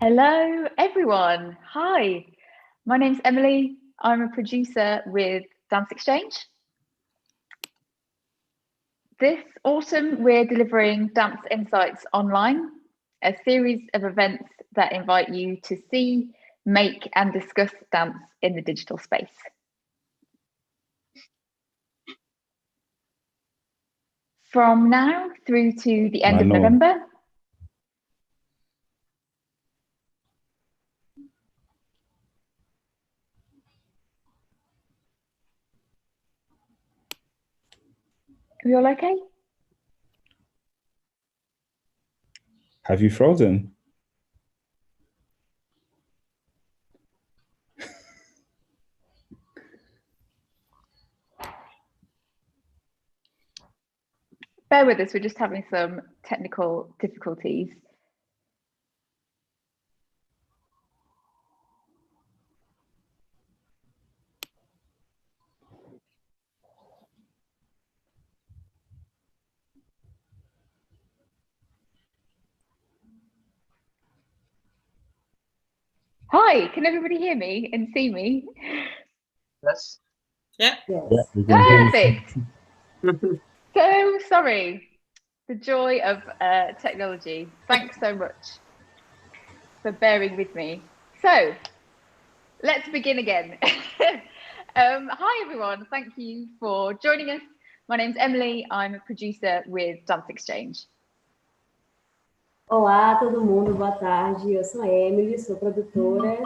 Hello, everyone. Hi, my name's Emily. I'm a producer with Dance Exchange. This autumn, we're delivering Dance Insights Online, a series of events that invite you to see, make, and discuss dance in the digital space. From now through to the end of November, are we all okay? Have you frozen? Bear with us, we're just having some technical difficulties. Hi, can everybody hear me and see me? Yes. Yeah. Yes. Perfect. So sorry, the joy of technology. Thanks so much for bearing with me. So let's begin again. Hi everyone, thank you for joining us. My name's Emily, I'm a producer with Dance Exchange. Olá, todo mundo, boa tarde. Eu sou a Emily, sou produtora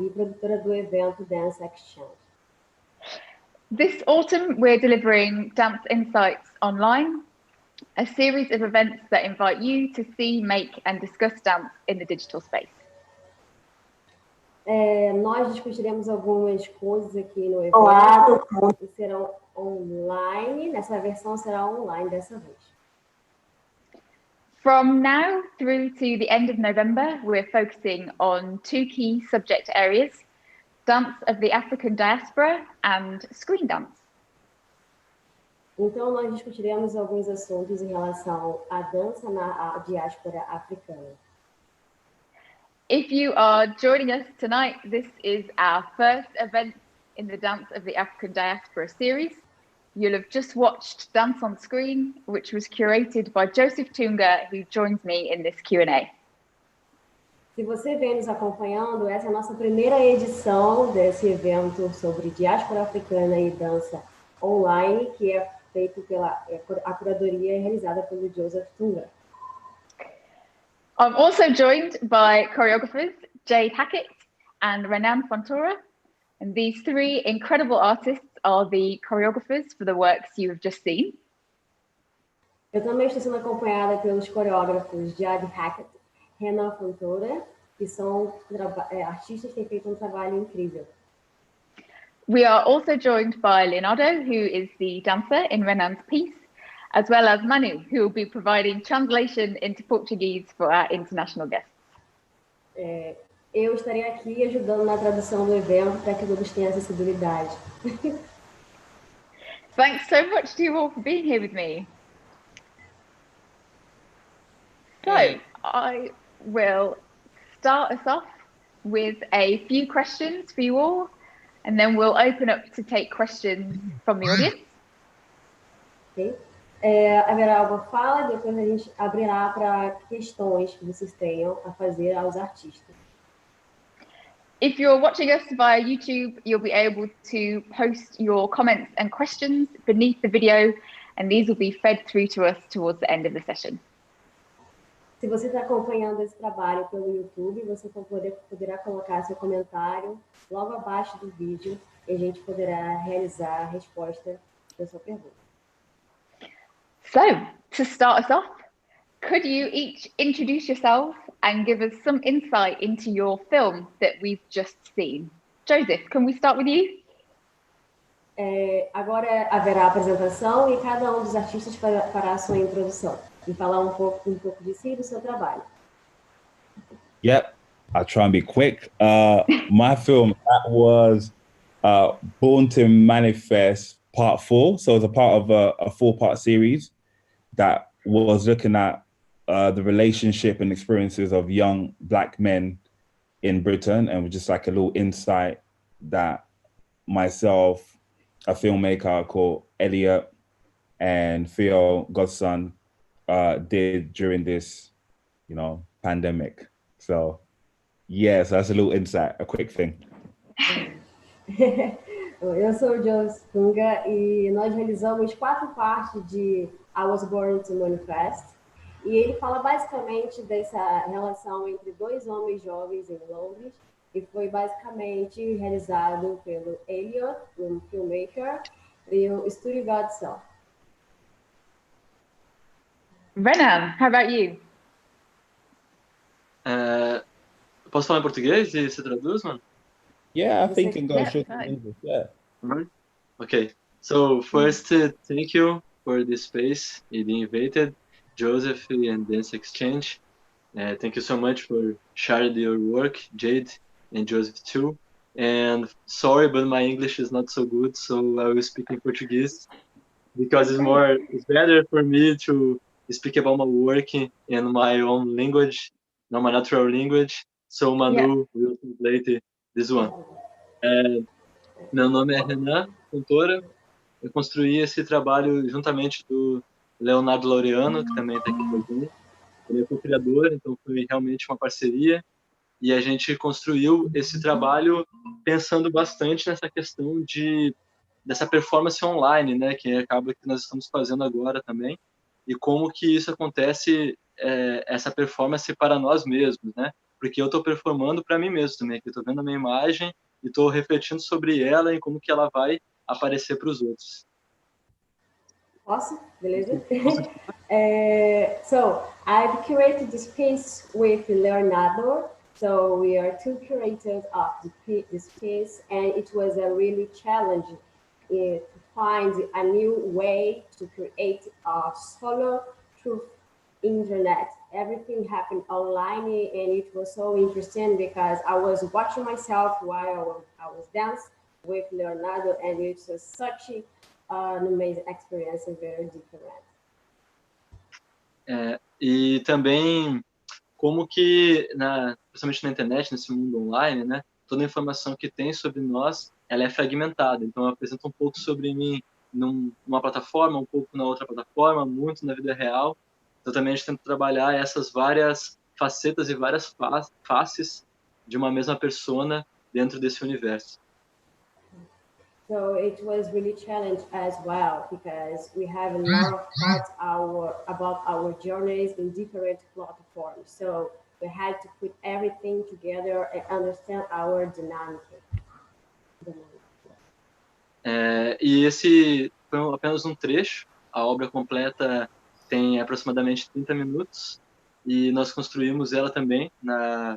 e produtora do evento Dance Exchange. This autumn, we're delivering Dance Insights Online, a series of events that invite you to see, make, and discuss dance in the digital space. Nós discutiremos algumas coisas aqui no evento que serão online. Nessa versão será online dessa vez. From now through to the end of November, we're focusing on two key subject areas: dance of the African diaspora and screen dance. Então, nós discutiremos alguns assuntos em relação à dança na diáspora africana. If you are joining us tonight, this is our first event in the Dance of the African Diaspora series. You'll have just watched Dance on Screen, which was curated by Joseph Toonga, who joins me in this Q&A. Se você vem nos acompanhando, essa é a nossa primeira edição desse evento sobre diáspora africana e dança online, que é feito pela a curadoria realizada pelo Joseph Toonga. I'm also joined by choreographers Jade, Hackett and Renann, Fontura, and these three incredible artists are the choreographers for the works you have just seen. Eu também estou sendo acompanhada pelos coreógrafos Jade, Hackett, Renann, Fontura, que são artistas que têm feito um trabalho incrível. We are also joined by Leonardo, who is the dancer in Renann's piece, as well as Manu, who will be providing translation into Portuguese for our international guests. Eu estarei aqui ajudando na tradução do evento para que todos tenham acessibilidade. Thanks so much to you all for being here with me. So I will start us off with a few questions for you all, and then we'll open up to take questions from the audience. Okay. Haverá uma fala e depois a gente abrirá para questões que vocês tenham a fazer aos artistas. If you're watching us via YouTube, you'll be able to post your comments and questions beneath the video, and these will be fed through to us towards the end of the session. Se você está acompanhando esse trabalho pelo YouTube, você poderá colocar seu comentário logo abaixo do vídeo e a gente poderá realizar a resposta da sua pergunta. So, to start us off, could you each introduce yourself and give us some insight into your film that we've just seen? Joseph, can we start with you? Agora haverá a apresentação e cada um dos artistas fará a sua introdução e falar um pouco de si e do seu trabalho. Yep, I'll try and be quick. My film, that was Born to Manifest Part 4. So it's a part of a 4-part series that was looking at the relationship and experiences of young Black men in Britain, and just like a little insight that myself, a filmmaker called Elliot, and Theo, godson, did during this, pandemic. So, yeah, so that's a little insight, a quick thing. Eu sou o Joseph Toonga e nós realizamos 4 partes de I Was Born to Manifest. E ele fala basicamente dessa relação entre 2 homens jovens em Londres e foi basicamente realizado pelo Elliot, um filmmaker, e o Studio Godson. Renann, how about you? Posso falar em português e você traduz, mano? Yeah, I think you can go Yeah, straight to fine. English. Yeah. Right. Okay. So first, thank you for this space being invited, Joseph and Dance Exchange. Thank you so much for sharing your work, Jade and Joseph too. And sorry, but my English is not so good, so I will speak in Portuguese because it's better for me to speak about my work in my own language, not my natural language. So Manu will translate this one. Meu nome é Renann, Fontura. Eu construí esse trabalho juntamente do Leonardo Laureano, que também está aqui com a gente. Ele é co-criador, então foi realmente uma parceria. E a gente construiu esse trabalho pensando bastante nessa questão dessa performance online, né, que acaba que nós estamos fazendo agora também, e como que isso acontece, essa performance para nós mesmos, né? Porque eu estou performando para mim mesmo também, que eu estou vendo a minha imagem e estou refletindo sobre ela e como que ela vai aparecer para os outros. Posso? Beleza? So I've curated this piece with Leonardo. So we are 2 curators of this piece, and it was a really challenge to find a new way to create a solo through internet. Everything happened online, and it was so interesting because I was watching myself while I was dancing with Leonardo, and it was such an amazing experience and very different. E também como que, principalmente na internet, nesse mundo online, né, toda a informação que tem sobre nós, ela é fragmentada. Então, eu apresento um pouco sobre mim numa plataforma, um pouco na outra plataforma, muito na vida real. Então, também a gente tenta trabalhar essas várias facetas e várias faces de uma mesma persona dentro desse universo. So it was really challenging as well because we have a lot of thoughts about our journeys in different platforms. So we had to put everything together and understand our dynamic. E esse foi apenas um trecho. A obra completa tem aproximadamente 30 minutos e nós construímos ela também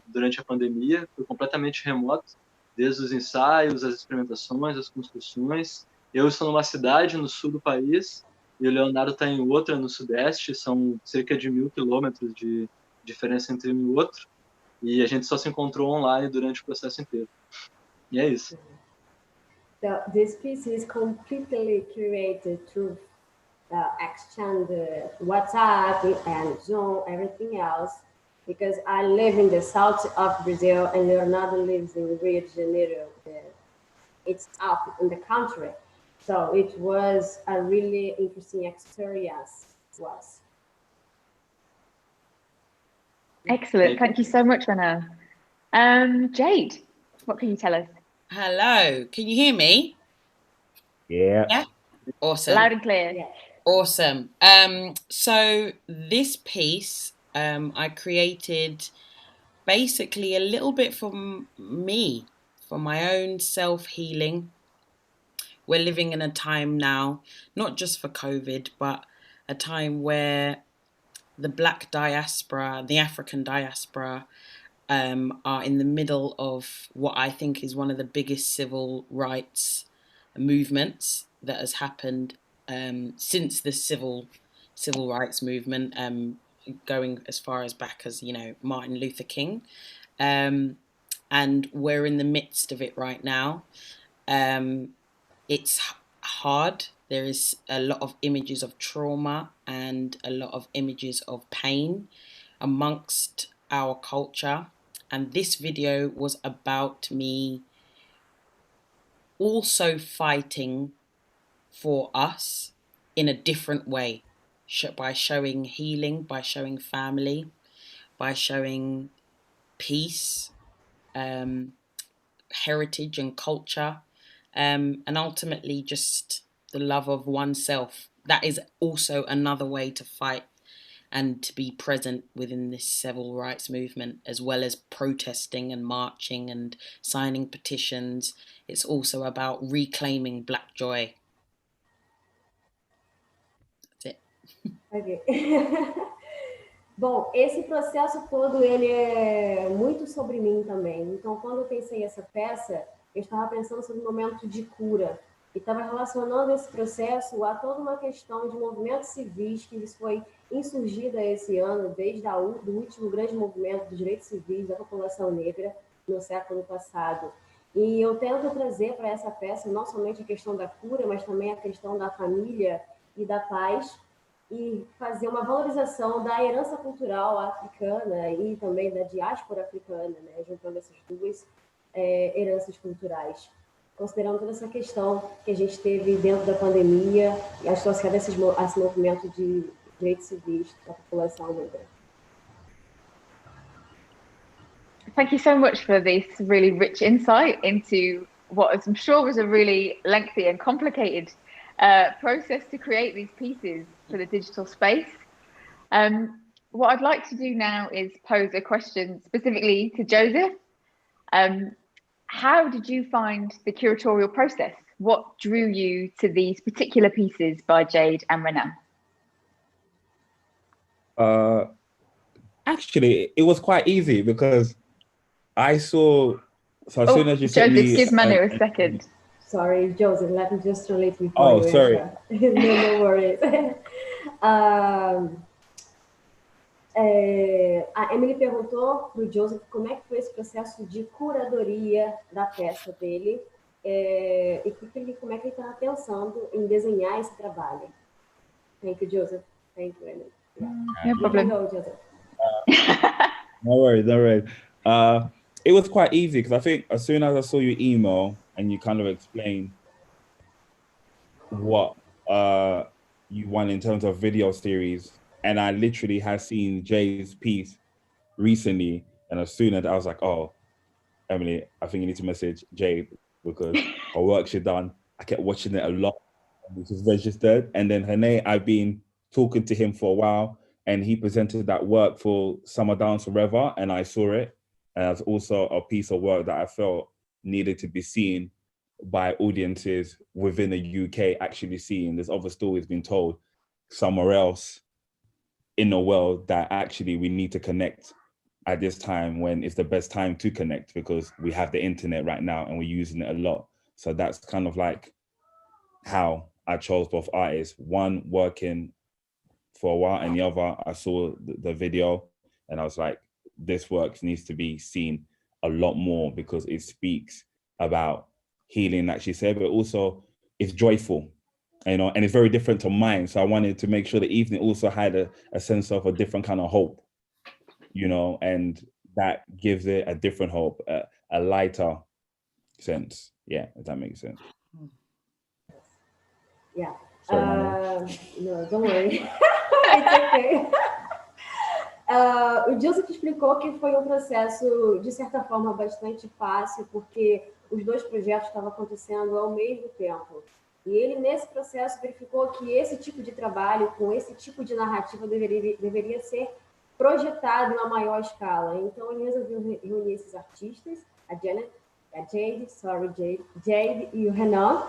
durante a pandemia. Foi completamente remoto, desde os ensaios, as experimentações, as construções. Eu estou numa cidade no sul do país e o Leonardo está em outra no sudeste. São cerca de 1.000 quilômetros de diferença entre um e outro. E a gente só se encontrou online durante o processo inteiro. E é isso. So this piece is completely curated through exchange, WhatsApp and Zoom, everything else. Because I live in the south of Brazil and Leonardo lives in Rio de Janeiro. It's up in the country. So it was a really interesting experience for us. Excellent. Thank you so much, Renann. Jade, what can you tell us? Hello. Can you hear me? Yeah. Yeah. Awesome. Loud and clear. Yeah. Awesome. So this piece I created basically a little bit for me, for my own self-healing. We're living in a time now, not just for COVID, but a time where the Black diaspora, the African diaspora, are in the middle of what I think is one of the biggest civil rights movements that has happened since the civil rights movement, going as far as back as, Martin Luther King. And we're in the midst of it right now. It's hard. There is a lot of images of trauma and a lot of images of pain amongst our culture. And this video was about me also fighting for us in a different way, by showing healing, by showing family, by showing peace, heritage and culture, and ultimately just the love of oneself. That is also another way to fight and to be present within this civil rights movement, as well as protesting and marching and signing petitions. It's also about reclaiming Black joy. That's it. Okay. Bom, esse processo todo, ele é muito sobre mim também. Então, quando eu pensei essa peça, eu estava pensando sobre um momento de cura. E estava relacionando esse processo a toda uma questão de movimentos civis que foi insurgida esse ano, desde do último grande movimento dos direitos civis da população negra no século passado. E eu tento trazer para essa peça não somente a questão da cura, mas também a questão da família e da paz, e fazer uma valorização da herança cultural africana e também da diáspora africana, né, juntando essas duas heranças culturais, considerando toda essa questão que a gente teve dentro da pandemia e associada a esse movimento de direitos civis da população negra. Thank you so much for this really rich insight into what I'm sure was a really lengthy and complicated process to create these pieces for the digital space. What I'd like to do now is pose a question specifically to Joseph. How did you find the curatorial process? What drew you to these particular pieces by Jade and Renann? Actually, it was quite easy because I saw, so as soon as you Joseph, sent me... give Manu a second. Sorry, Joseph, let me just translate before you sorry. answer. No worries. A Emily perguntou para o Joseph como é que foi esse processo de curadoria da peça dele e como é que ele estava pensando em desenhar esse trabalho. Thank you, Joseph. Thank you, Emily. Yeah. No problem. Go, Joseph. No worries. It was quite easy because I think as soon as I saw your email and you kind of explained what you want in terms of video series, and I literally had seen Jade's piece recently, and as soon as I was like, oh, Emily, I think you need to message Jade because her work she done. I kept watching it a lot, which is registered. And then Renann, I've been talking to him for a while, and he presented that work for Summer Dance Forever, and I saw it. And it's also a piece of work that I felt needed to be seen by audiences within the UK actually seeing. There's other stories being told somewhere else in the world that actually we need to connect at this time when it's the best time to connect because we have the internet right now and we're using it a lot. So that's kind of like how I chose both artists, one working for a while and the other, I saw the video and I was like, this work needs to be seen a lot more because it speaks about healing, like she said, but also it's joyful, you know, and it's very different to mine. So I wanted to make sure the evening also had a sense of a different kind of hope, you know, and that gives it a different hope, a lighter sense. Yeah, if that makes sense. Yeah. Sorry, no, don't worry. It's okay. O Joseph explicou que foi um processo, de certa forma, bastante fácil, porque os dois projetos estavam acontecendo ao mesmo tempo. E ele, nesse processo, verificou que esse tipo de trabalho, com esse tipo de narrativa, deveria ser projetado em uma maior escala. Então, ele resolveu reunir esses artistas, a Jade e o Renann,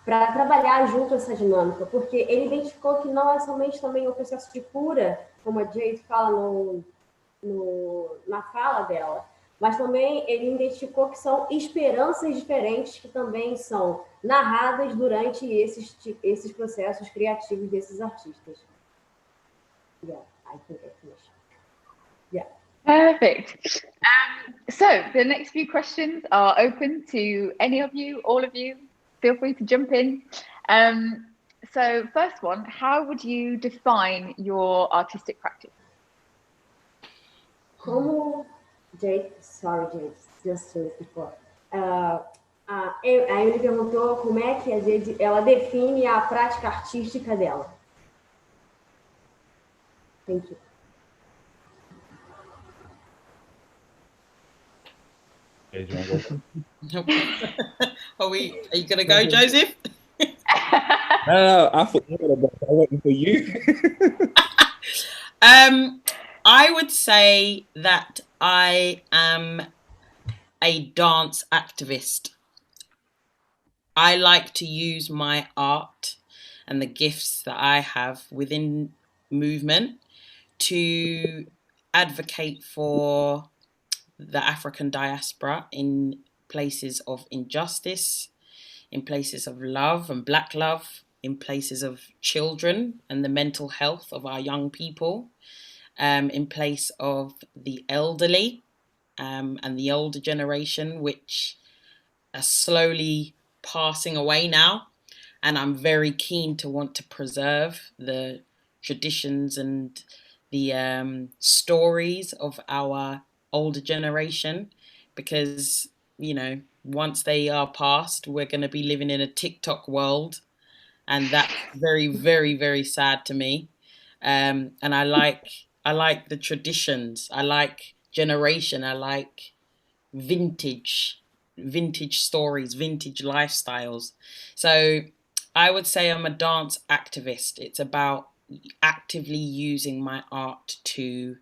para trabalhar junto essa dinâmica, porque ele identificou que não é somente também um processo de cura, como a Jade fala na fala dela, mas também ele identificou que são experiências diferentes que também são narradas durante esses processos criativos desses artistas. Yeah, I think I finished. Yeah. Perfect. So the next few questions are open to any of you, all of you. Feel free to jump in. So first one, how would you define your artistic practice? Como Jade, sorry, Jade, just before. A Emily perguntou como é que a Jade, ela define a prática artística dela. Thank you. Are you going to go, Joseph? No, I thought you were waiting for you. I would say that I am a dance activist. I like to use my art and the gifts that I have within movement to advocate for the African diaspora in places of injustice, in places of love and Black love, in places of children and the mental health of our young people, in place of the elderly and the older generation, which are slowly passing away now. And I'm very keen to want to preserve the traditions and the stories of our older generation, because, you know, once they are past, we're going to be living in a TikTok world. And that's very, very, very sad to me. And I like the traditions. I like generation. I like vintage stories, vintage lifestyles. So I would say I'm a dance activist. It's about actively using my art to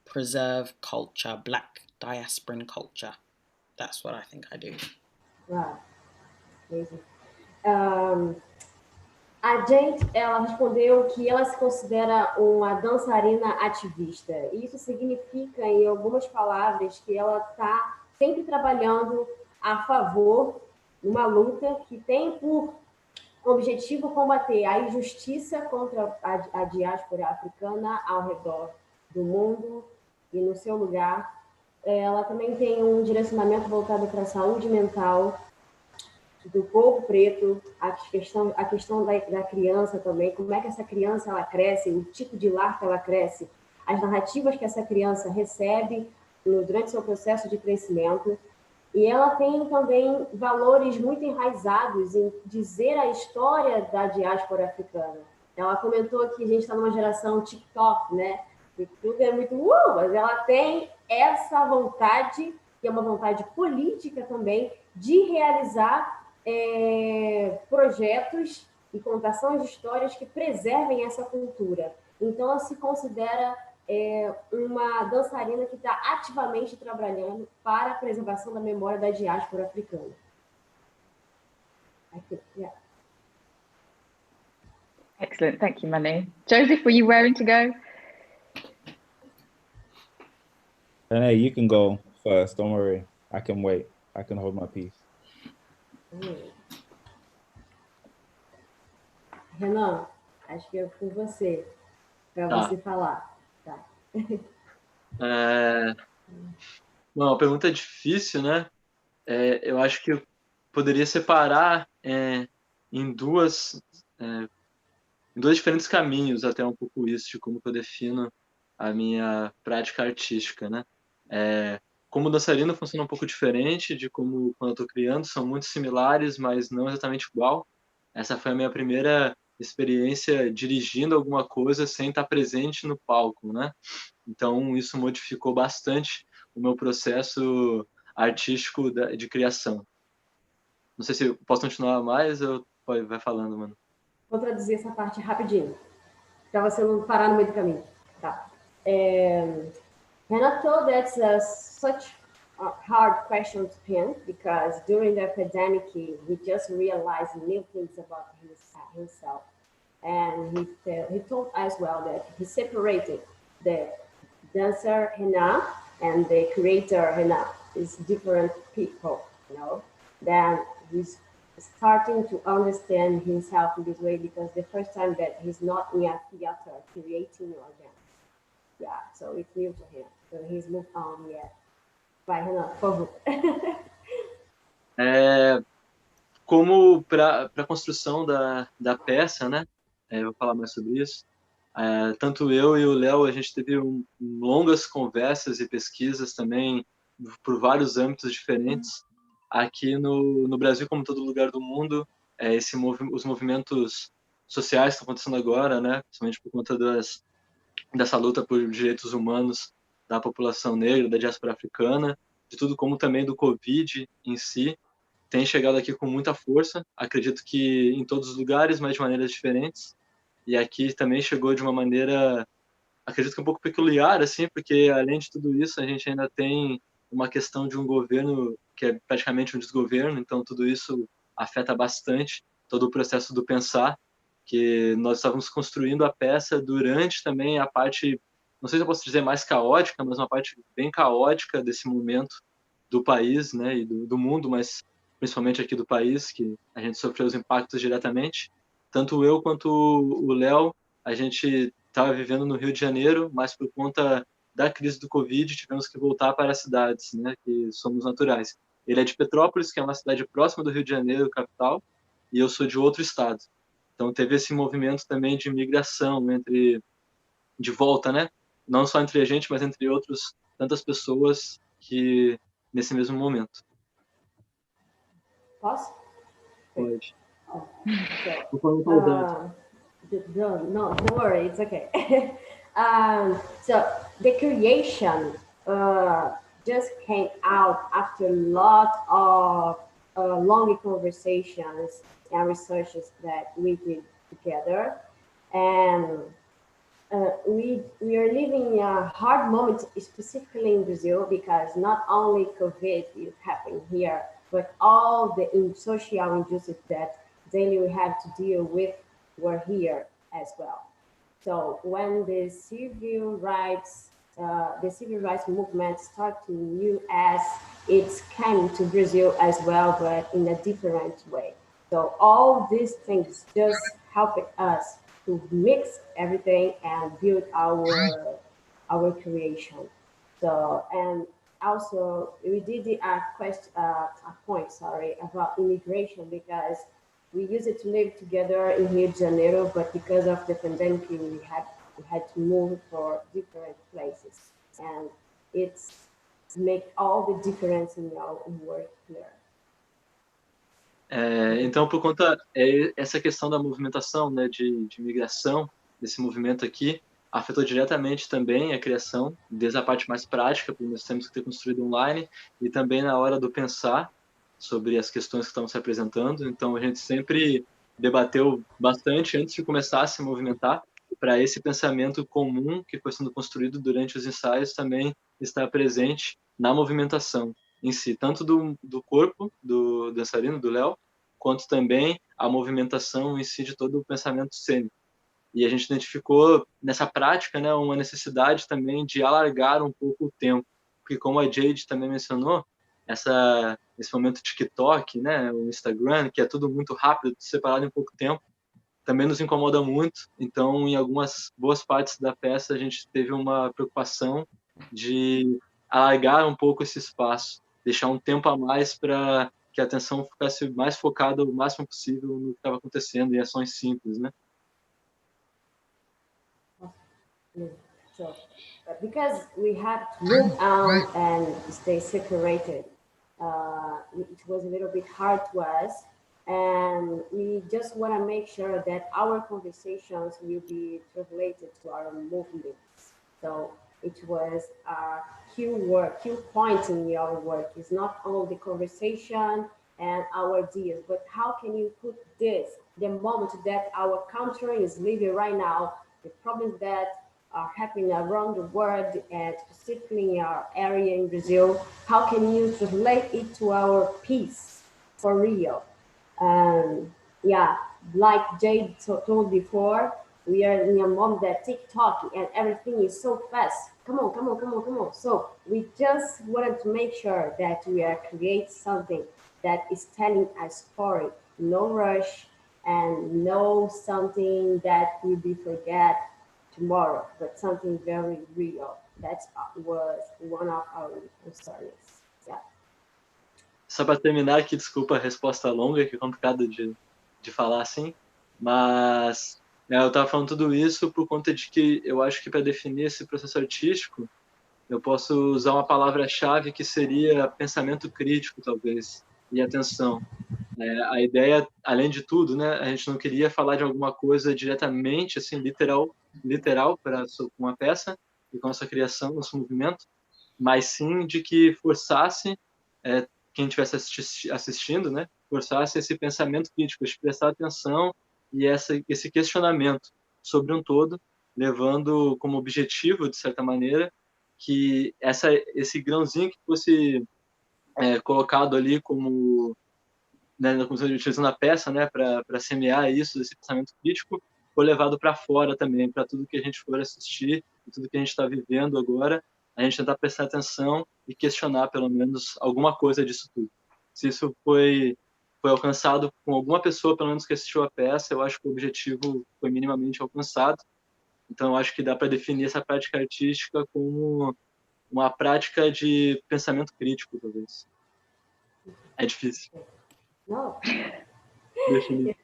preserve culture, Black diasporan culture. That's what I think I do. Wow, amazing. A Jade, ela respondeu que ela se considera uma dançarina ativista. Isso significa, em algumas palavras, que ela está sempre trabalhando a favor de uma luta que tem por objetivo combater a injustiça contra a diáspora africana ao redor do mundo e no seu lugar. Ela também tem um direcionamento voltado para a saúde mental do povo preto, a questão da criança também, como é que essa criança ela cresce, o tipo de lar que ela cresce, as narrativas que essa criança recebe durante seu processo de crescimento. E ela tem também valores muito enraizados em dizer a história da diáspora africana. Ela comentou que a gente está numa geração TikTok, né? E tudo é muito mas ela tem essa vontade, que é uma vontade política também, de realizar projetos e contações de histórias que preservem essa cultura. Então, ela se considera uma dançarina que está ativamente trabalhando para a preservação da memória da diáspora africana. Yeah. Excellent, thank you, Manu. Joseph, were you raring to go? Hey, you can go first. Don't worry. I can wait. I can hold my peace. Renan, acho que é com você, para você falar. Tá. Uma pergunta difícil, né? Eu acho que eu poderia separar em dois diferentes caminhos, até um pouco isso, de como que eu defino a minha prática artística, né? Como dançarina funciona um pouco diferente de como quando eu estou criando, são muito similares, mas não exatamente igual. Essa foi a minha primeira experiência dirigindo alguma coisa sem estar presente no palco, né? Então isso modificou bastante o meu processo artístico de criação. Não sei se eu posso continuar mais ou vai falando, mano. Vou traduzir essa parte rapidinho, para você não parar no meio do caminho. Tá. Renato, that's such a hard question to him, because during the pandemic, he just realized new things about himself. And he told as well that he separated the dancer Renann and the creator Renann. It's different people, you know. Then he's starting to understand himself in this way, because the first time that he's not in a theater creating or dance. Yeah, so it's new to him. So he's moved on yet. Vai, Renan, por favor. Como para a construção da peça, né? Eu vou falar mais sobre isso. Tanto eu e o Léo, a gente teve longas conversas e pesquisas também por vários âmbitos diferentes. Aqui no Brasil, como em todo lugar do mundo, os movimentos sociais que estão acontecendo agora, né, principalmente por conta dessa luta por direitos humanos da população negra, da diáspora africana, de tudo, como também do Covid em si, tem chegado aqui com muita força. Acredito que em todos os lugares, mas de maneiras diferentes. E aqui também chegou de uma maneira, acredito que um pouco peculiar, assim, porque além de tudo isso, a gente ainda tem uma questão de um governo que é praticamente um desgoverno, então tudo isso afeta bastante todo o processo do pensar, que nós estávamos construindo a peça durante também a parte, não sei se eu posso dizer mais caótica, mas uma parte bem caótica desse momento do país, né, e do mundo, mas principalmente aqui do país, que a gente sofreu os impactos diretamente. Tanto eu quanto o Léo, a gente estava vivendo no Rio de Janeiro, mas por conta da crise do Covid, tivemos que voltar para as cidades, né, que somos naturais. Ele é de Petrópolis, que é uma cidade próxima do Rio de Janeiro, capital, e eu sou de outro estado. Então teve esse movimento também de migração de volta, né? Não só entre a gente, mas entre tantas pessoas que nesse mesmo momento. Posso? Pode. No, don't worry, it's okay. So the creation just came out after a lot of long conversations and researches that we did together, and we are living a hard moment, specifically in Brazil, because not only COVID is happening here, but all the social injustice that daily we have to deal with were here as well. So when the civil rights movement started in U.S., it came to Brazil as well, but in a different way. So all these things just helped us to mix everything and build our creation. So, and also we did a point about immigration, because we used to live together in Rio de Janeiro, but because of the pandemic, we had to move for different places, and it's make all the difference in our work here. Então, por conta essa questão da movimentação, né, de migração, desse movimento aqui, afetou diretamente também a criação, desde a parte mais prática, porque nós temos que ter construído online, e também na hora do pensar sobre as questões que estão se apresentando. Então, a gente sempre debateu bastante antes de começar a se movimentar, para esse pensamento comum que foi sendo construído durante os ensaios também estar presente na movimentação em si, tanto do corpo do dançarino, do Léo, quanto também a movimentação em si de todo o pensamento cênico. E a gente identificou nessa prática, né, uma necessidade também de alargar um pouco o tempo, porque como a Jade também mencionou, esse momento TikTok, né, o Instagram, que é tudo muito rápido, separado em pouco tempo, também nos incomoda muito. Então, em algumas boas partes da peça, a gente teve uma preocupação de alargar um pouco esse espaço, deixar um tempo a mais para que a atenção ficasse mais focada o máximo possível no que estava acontecendo, em ações simples, né? So, because we had to move on and stay separated, it was a little bit hard to us, and we just want to make sure that our conversations will be translated to our movements. So it was a key point in our work. It's not only the conversation and our ideas, but how can you put this, the moment that our country is living right now, the problems that are happening around the world, and specifically in our area in Brazil, how can you translate it to our piece for real? Yeah, like Jade told before, we are in a moment that TikTok and everything is so fast. Come on. So we just wanted to make sure that we are create something that is telling a story, no rush, and no something that will be forget tomorrow, but something very real. That was one of our concerns. Yeah. Só para terminar aqui, desculpa a resposta longa, que é complicado de falar assim, mas Eu estava falando tudo isso por conta de que eu acho que para definir esse processo artístico, eu posso usar uma palavra-chave que seria pensamento crítico, talvez, e atenção. A ideia, além de tudo, né, a gente não queria falar de alguma coisa diretamente, assim, literal para uma peça e com nossa criação, nosso movimento, mas sim de que forçasse quem estivesse assistindo, né, forçasse esse pensamento crítico, de prestar atenção e esse questionamento sobre um todo, levando como objetivo, de certa maneira, que esse grãozinho que fosse colocado ali como, né, utilizando a peça, né, para semear isso, esse pensamento crítico, foi levado para fora também, para tudo que a gente for assistir, e tudo que a gente está vivendo agora, a gente tentar prestar atenção e questionar, pelo menos, alguma coisa disso tudo. Se isso foi alcançado com alguma pessoa, pelo menos que assistiu a peça, eu acho que o objetivo foi minimamente alcançado. Então, eu acho que dá para definir essa prática artística como uma prática de pensamento crítico, talvez. É difícil. No. Definir.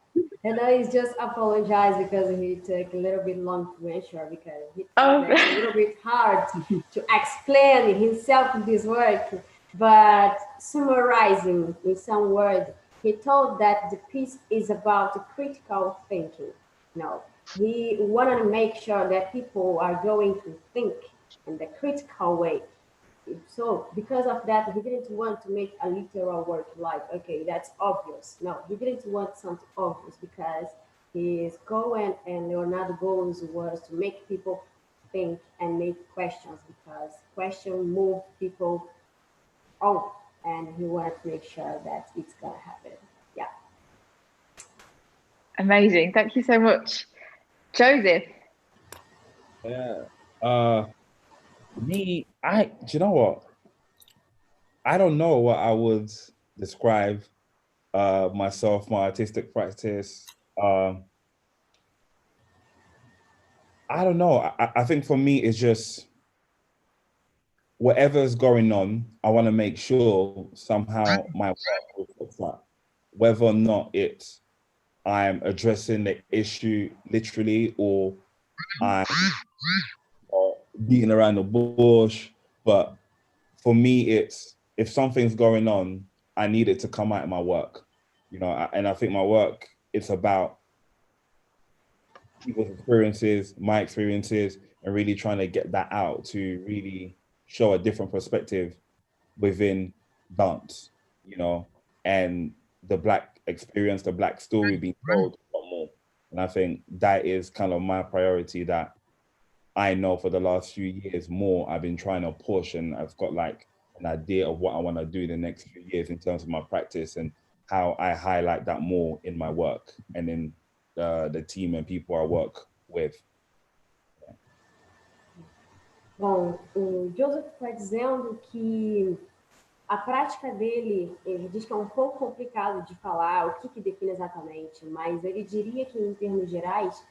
And he's just apologize because he took a little bit long to answer because he thought that it's a little bit hard to explain himself in this work. But summarizing in some words, he told that the piece is about critical thinking. No, he wanted to make sure that people are going to think in the critical way. So because of that, he didn't want to make a literal work like, okay, that's obvious. No, he didn't want something obvious because his goal and Leonardo goals was to make people think and make questions because questions move people on, and he wanted to make sure that it's gonna happen. Yeah. Amazing. Thank you so much. Joseph. Yeah. Do you know what? I don't know what I would describe myself, my artistic practice. I don't know. I think for me, it's just whatever's going on, I want to make sure somehow my work reflects that. Whether or not I'm addressing the issue literally or I'm beating around the bush. But for me, it's if something's going on, I need it to come out in my work, and I think my work, it's about people's experiences, my experiences, and really trying to get that out to really show a different perspective within dance, and the Black experience, the Black story being told a lot more. And I think that is kind of my priority that I know for the last few years more I've been trying to push, and I've got like an idea of what I want to do the next few years in terms of my practice and how I highlight that more in my work and in the team and people I work with. Bom, o Joseph está dizendo que a prática dele, ele diz que é um pouco complicado de falar o que define exatamente, mas ele diria que, em termos gerais,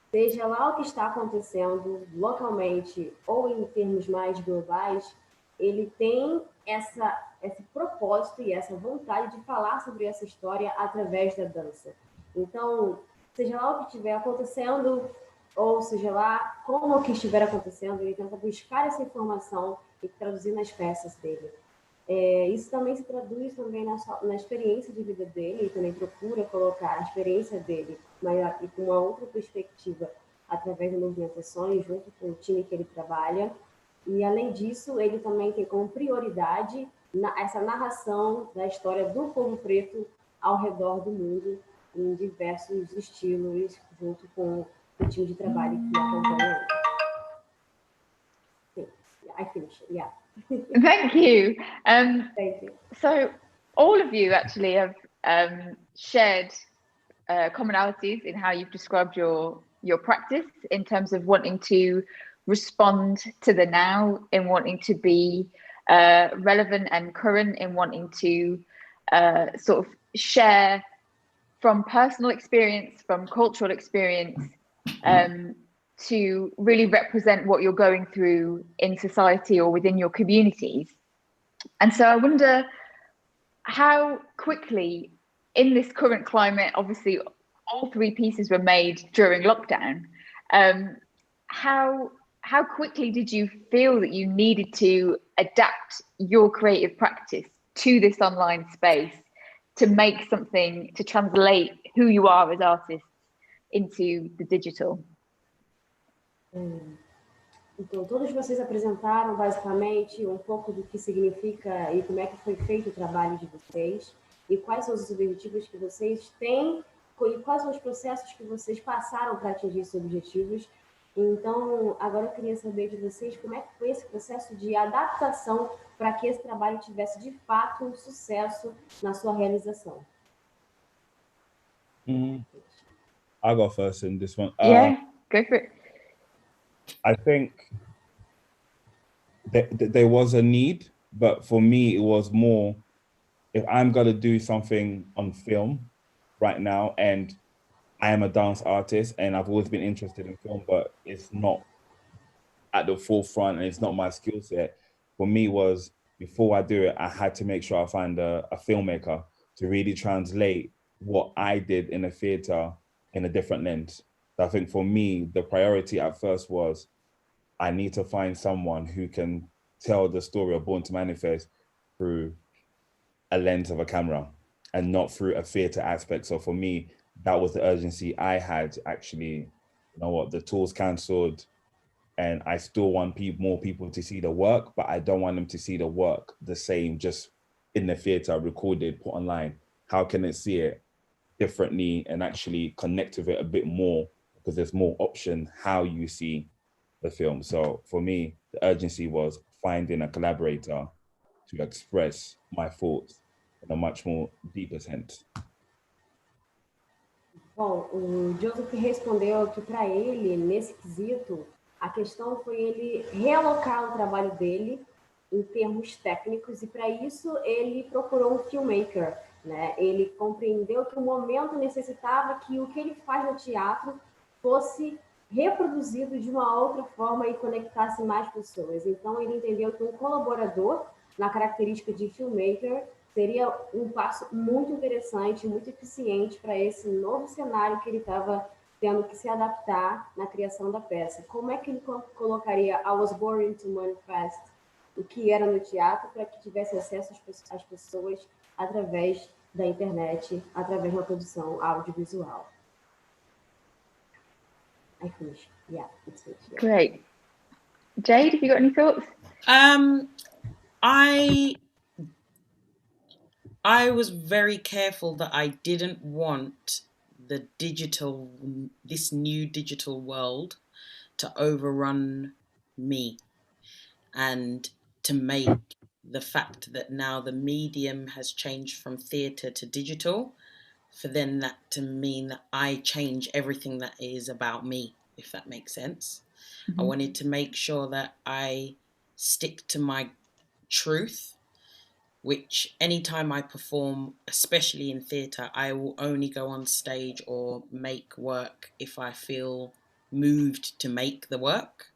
seja lá o que está acontecendo localmente ou em termos mais globais, ele tem esse propósito e essa vontade de falar sobre essa história através da dança. Então, seja lá o que estiver acontecendo, ou seja lá como que estiver acontecendo, ele tenta buscar essa informação e traduzir nas peças dele. Isso também se traduz também na experiência de vida dele, ele também procura colocar a experiência dele e com uma outra perspectiva através das movimentações, junto com o time que ele trabalha. E, além disso, ele também tem como prioridade essa narração da história do povo preto ao redor do mundo, em diversos estilos, junto com o time de trabalho que acompanha ele. I finished, yeah. Thank you. Thank you. So all of you actually have shared commonalities in how you've described your practice in terms of wanting to respond to the now, in wanting to be relevant and current, in wanting to sort of share from personal experience, from cultural experience, to really represent what you're going through in society or within your communities. And so I wonder how quickly, in this current climate, obviously all 3 pieces were made during lockdown. How quickly did you feel that you needed to adapt your creative practice to this online space to make something, to translate who you are as artists into the digital? Então, todos vocês apresentaram basicamente um pouco do que significa e como é que foi feito o trabalho de vocês e quais são os objetivos que vocês têm e quais são os processos que vocês passaram para atingir esses objetivos. Então, agora eu queria saber de vocês como é que foi esse processo de adaptação para que esse trabalho tivesse de fato um sucesso na sua realização. I'll go first in this one. Yeah, go for it. I think there was a need, but for me, it was more, if I'm going to do something on film right now, and I am a dance artist and I've always been interested in film, but it's not at the forefront and it's not my skill set. For me was, before I do it, I had to make sure I find a filmmaker to really translate what I did in a theater in a different lens. So I think for me, the priority at first was, I need to find someone who can tell the story of Born to Manifest through a lens of a camera and not through a theater aspect. So for me, that was the urgency I had. Actually, you know what, the tour's cancelled and I still want more people to see the work, but I don't want them to see the work the same, just in the theater, recorded, put online. How can they see it differently and actually connect with it a bit more, because there's more option how you see the film. So for me, the urgency was finding a collaborator to express my thoughts in a much more deeper sense. Bom, o Joseph respondeu que para ele, nesse quesito, a questão foi ele realocar o trabalho dele em termos técnicos e para isso ele procurou um filmmaker, né? Ele compreendeu que o momento necessitava que o que ele faz no teatro fosse reproduzido de uma outra forma e conectasse mais pessoas. Então ele entendeu que um colaborador na característica de filmmaker seria um passo muito interessante, muito eficiente para esse novo cenário que ele estava tendo que se adaptar na criação da peça. Como é que ele colocaria I Was Born to Manifest, o que era no teatro, para que tivesse acesso às pessoas através da internet, através de uma produção audiovisual? I finished. Yeah, it's finished. Yeah. Great. Jade, have you got any thoughts? I was very careful that I didn't want this new digital world to overrun me, and to make the fact that now the medium has changed from theatre to digital, for then that to mean that I change everything that is about me, if that makes sense. Mm-hmm. I wanted to make sure that I stick to my truth, which anytime I perform, especially in theatre, I will only go on stage or make work if I feel moved to make the work.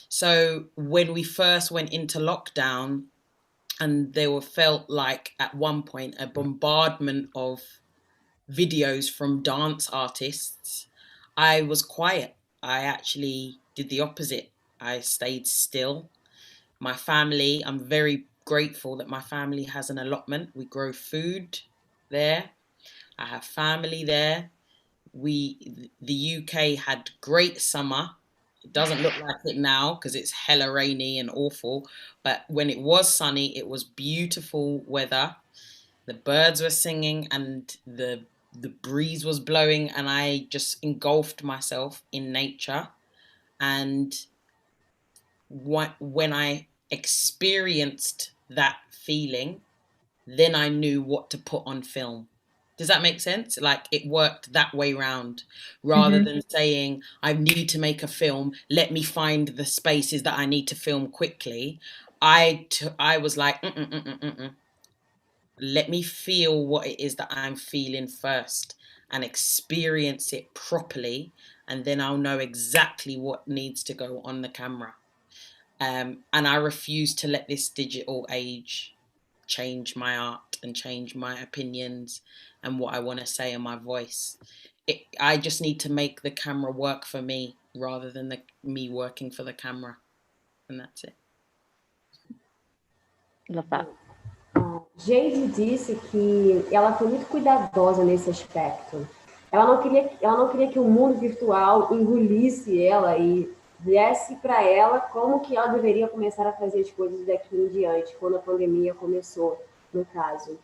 So when we first went into lockdown, and there felt like at one point a bombardment of videos from dance artists, I was quiet. I actually did the opposite. I stayed still. My family, I'm very grateful that my family has an allotment. We grow food there. I have family there. The UK had great summer. It doesn't look like it now because it's hella rainy and awful. But when it was sunny, it was beautiful weather. The birds were singing and the breeze was blowing, and I just engulfed myself in nature. And when I experienced that feeling, then I knew what to put on film. Does that make sense? Like, it worked that way round, rather than saying, I need to make a film, let me find the spaces that I need to film quickly. I was like, let me feel what it is that I'm feeling first and experience it properly, and then I'll know exactly what needs to go on the camera. And I refuse to let this digital age change my art and change my opinions and what I want to say in my voice. I just need to make the camera work for me rather than me working for the camera, and that's it. Love that. Jade disse que ela foi muito cuidadosa nesse aspecto. Ela não queria que o mundo virtual engolisse ela e viesse para ela como que ela deveria começar a fazer as coisas daqui em diante, quando a pandemia começou, no caso.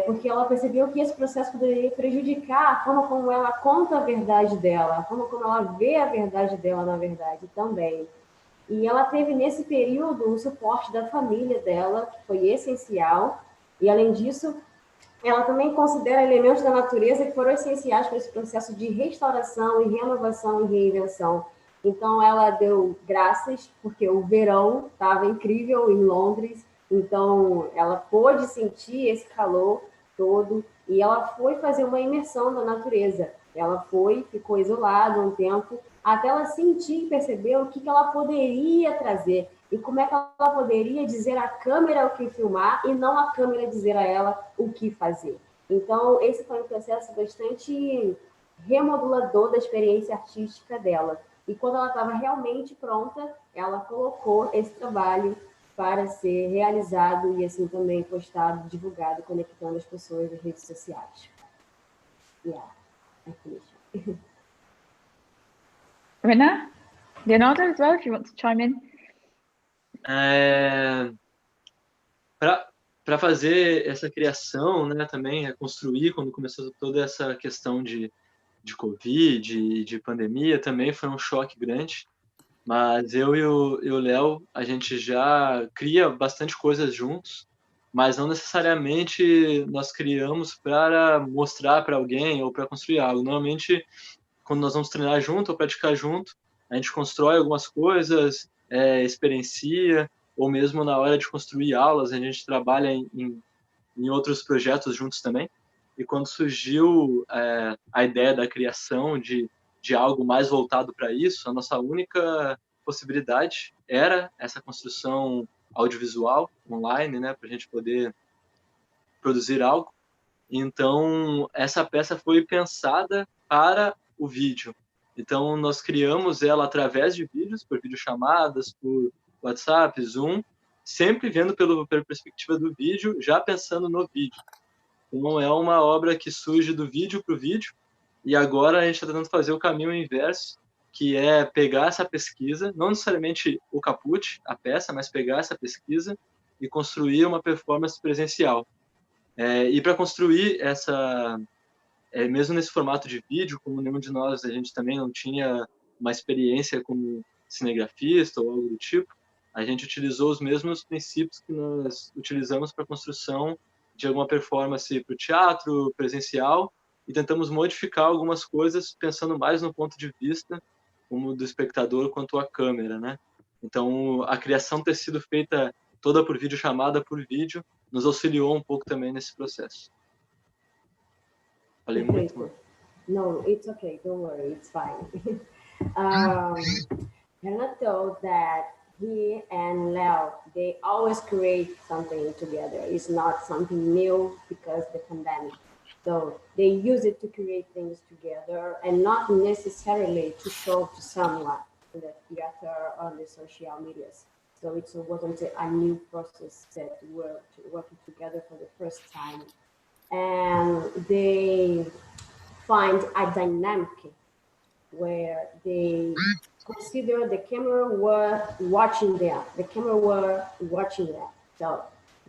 Porque ela percebeu que esse processo poderia prejudicar a forma como ela conta a verdade dela, a forma como ela vê a verdade dela, na verdade, também. E ela teve, nesse período, o suporte da família dela, que foi essencial. E, além disso, ela também considera elementos da natureza que foram essenciais para esse processo de restauração e renovação e reinvenção. Então, ela deu graças, porque o verão estava incrível em Londres, então ela pôde sentir esse calor todo e ela foi fazer uma imersão na natureza. Ela ficou isolada um tempo, até ela sentir e perceber o que ela poderia trazer e como é que ela poderia dizer à câmera o que filmar e não a câmera dizer a ela o que fazer. Então, esse foi um processo bastante remodulador da experiência artística dela. E quando ela estava realmente pronta, ela colocou esse trabalho para ser realizado e assim também postado, divulgado, conectando as pessoas nas redes sociais. Yeah, I finished. Renann? Leonardo as well, if you want to chime in. Para fazer essa criação, né, também construir, quando começou toda essa questão de Covid e de pandemia, também foi um choque grande. Mas eu e o Léo, a gente já cria bastante coisas juntos, mas não necessariamente nós criamos para mostrar para alguém ou para construir algo. Normalmente, quando nós vamos treinar junto ou praticar junto, a gente constrói algumas coisas, experiencia, ou mesmo na hora de construir aulas, a gente trabalha em outros projetos juntos também. E quando surgiu a ideia da criação de algo mais voltado para isso, a nossa única possibilidade era essa construção audiovisual online, né, para a gente poder produzir algo. Então, essa peça foi pensada para o vídeo. Então, nós criamos ela através de vídeos, por videochamadas, por WhatsApp, Zoom, sempre vendo pela perspectiva do vídeo, já pensando no vídeo. Então, é uma obra que surge do vídeo para o vídeo, e agora a gente está tentando fazer o caminho inverso, que é pegar essa pesquisa, não necessariamente o caput, a peça, mas pegar essa pesquisa e construir uma performance presencial. E para construir essa, mesmo nesse formato de vídeo, como nenhum de nós, a gente também não tinha uma experiência como cinegrafista ou algo do tipo, a gente utilizou os mesmos princípios que nós utilizamos para a construção de alguma performance para o teatro, presencial, e tentamos modificar algumas coisas pensando mais no ponto de vista, como do espectador quanto a câmera, né? Então, a criação ter sido feita toda por videochamada, por vídeo, nos auxiliou um pouco também nesse processo. Falei muito, mano. No, it's okay. Don't worry. It's fine. Hannah told that he and Leo, they always create something together. It's not something new because the pandemic. So they use it to create things together and not necessarily to show to someone in the theater or on the social medias. So it wasn't a new process that we're working together for the first time. And they find a dynamic where they consider the camera were watching them. The camera were watching them. So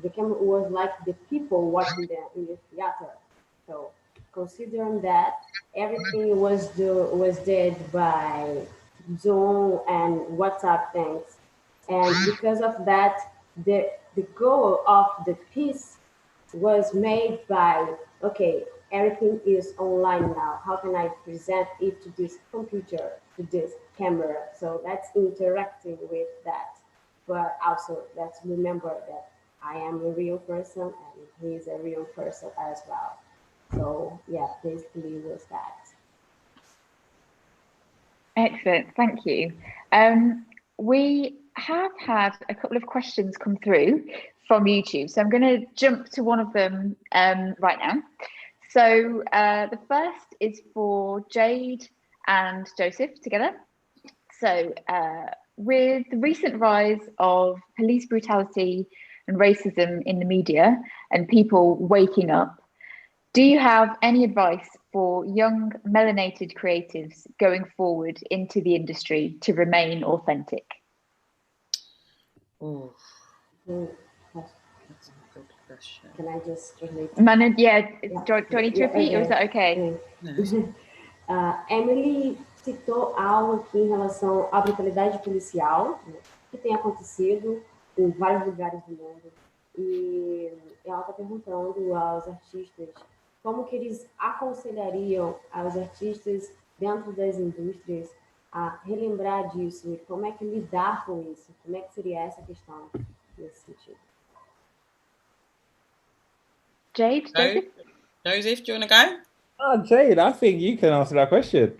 the camera was like the people watching them in the theater. So considering that everything was did by Zoom and WhatsApp things. And because of that, the goal of the piece was made by, okay, everything is online now. How can I present it to this computer, to this camera? So that's interacting with that. But also let's remember that I am a real person and he is a real person as well. So yeah, basically was that. Excellent, thank you. We have had a couple of questions come through from YouTube, so I'm going to jump to one of them right now. So the first is for Jade and Joseph together. So with the recent rise of police brutality and racism in the media and people waking up, do you have any advice for young melanated creatives going forward into the industry to remain authentic? Oh, Mm. that's a good question. Can I just translate? Do I need to repeat, or is that okay? Emily citou algo aqui em relação à brutalidade policial, né, que tem acontecido em vários lugares do mundo. E ela está perguntando aos artistas como que eles aconselhariam aos artistas dentro das indústrias a relembrar disso e como é que lidar com isso, como é que seria essa questão nesse sentido. Jade, Joseph, do you want to go? Oh, Jade, I think you can answer that question.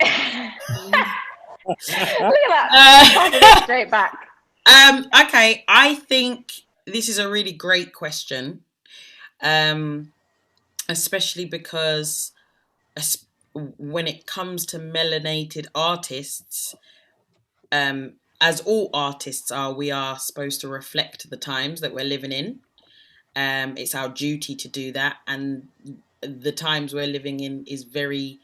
Look at that. Straight back. Okay, I think this is a really great question, especially because when it comes to melanated artists, as all artists are, we are supposed to reflect the times that we're living in. It's our duty to do that, and the times we're living in is very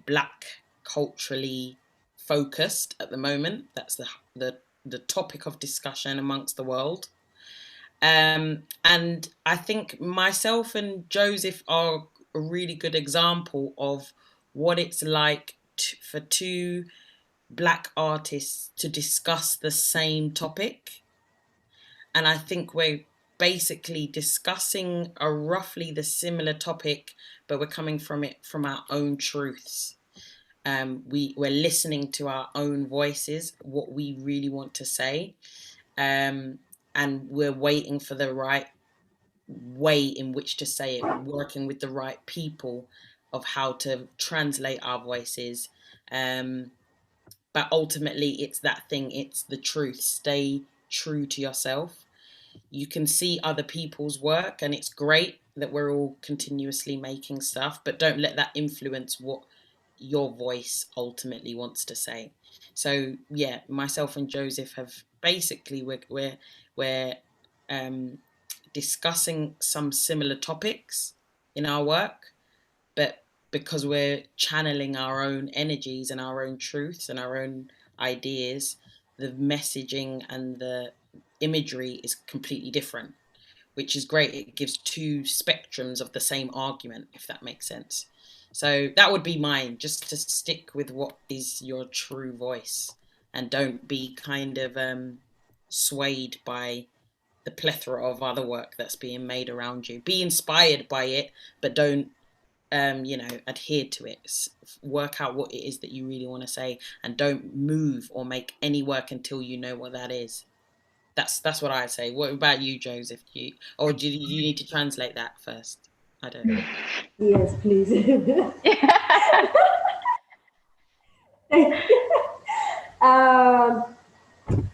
Black culturally focused at the moment. That's the topic of discussion amongst the world. And I think myself and Joseph are a really good example of what it's like for two Black artists to discuss the same topic. And I think we're basically discussing a roughly the similar topic, but we're coming from it from our own truths. We're listening to our own voices, what we really want to say, and we're waiting for the right way in which to say it, working with the right people of how to translate our voices. But ultimately, it's that thing, it's the truth. Stay true to yourself. You can see other people's work, and it's great that we're all continuously making stuff, but don't let that influence what your voice ultimately wants to say. So yeah, myself and Joseph have basically we're discussing some similar topics in our work, but because we're channeling our own energies and our own truths and our own ideas, the messaging and the imagery is completely different, which is great. It gives two spectrums of the same argument, if that makes sense. So that would be mine, just to stick with what is your true voice and don't be kind of swayed by the plethora of other work that's being made around you. Be inspired by it, but don't adhere to it. Work out what it is that you really want to say, and don't move or make any work until you know what that is. That's what I say. What about you, Joseph? Do you need to translate that first? I don't know. Yes, please.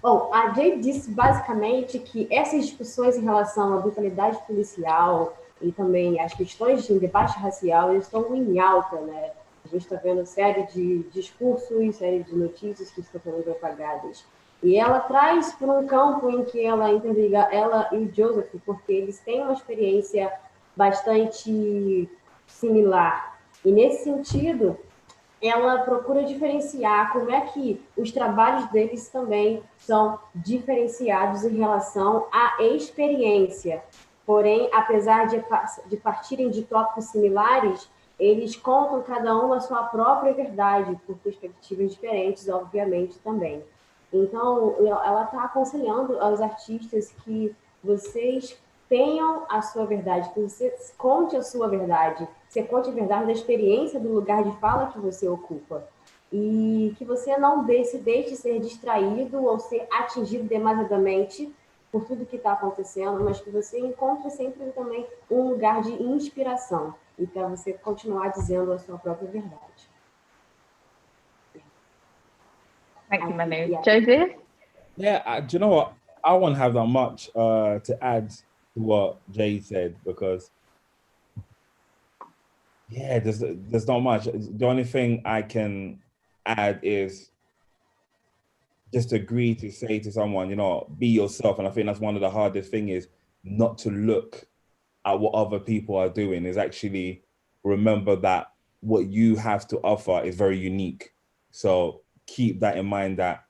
Bom, a Jade disse basicamente que essas discussões em relação à brutalidade policial e também as questões de debate racial estão em alta, né? A gente está vendo série de discursos, série de notícias que estão sendo propagadas. E ela traz para um campo em que ela interliga ela e o Joseph, porque eles têm uma experiência bastante similar. E nesse sentido, ela procura diferenciar como é que os trabalhos deles também são diferenciados em relação à experiência. Porém, apesar de partirem de tópicos similares, eles contam cada um a sua própria verdade, por perspectivas diferentes, obviamente, também. Então, ela está aconselhando aos artistas que vocês tenham a sua verdade, que você conte a sua verdade, você conte a verdade da experiência do lugar de fala que você ocupa. E que você não se deixe ser distraído ou ser atingido demasiadamente por tudo que está acontecendo, mas que você encontre sempre também um lugar de inspiração e para você continuar dizendo a sua própria verdade. Thank you, Manu. Yeah. Joseph? Yeah, do you know what? I won't have that much to add to what Jade said, because Yeah, there's not much. The only thing I can add is just agree to say to someone, you know, be yourself. And I think that's one of the hardest thing is not to look at what other people are doing, is actually remember that what you have to offer is very unique. So keep that in mind, that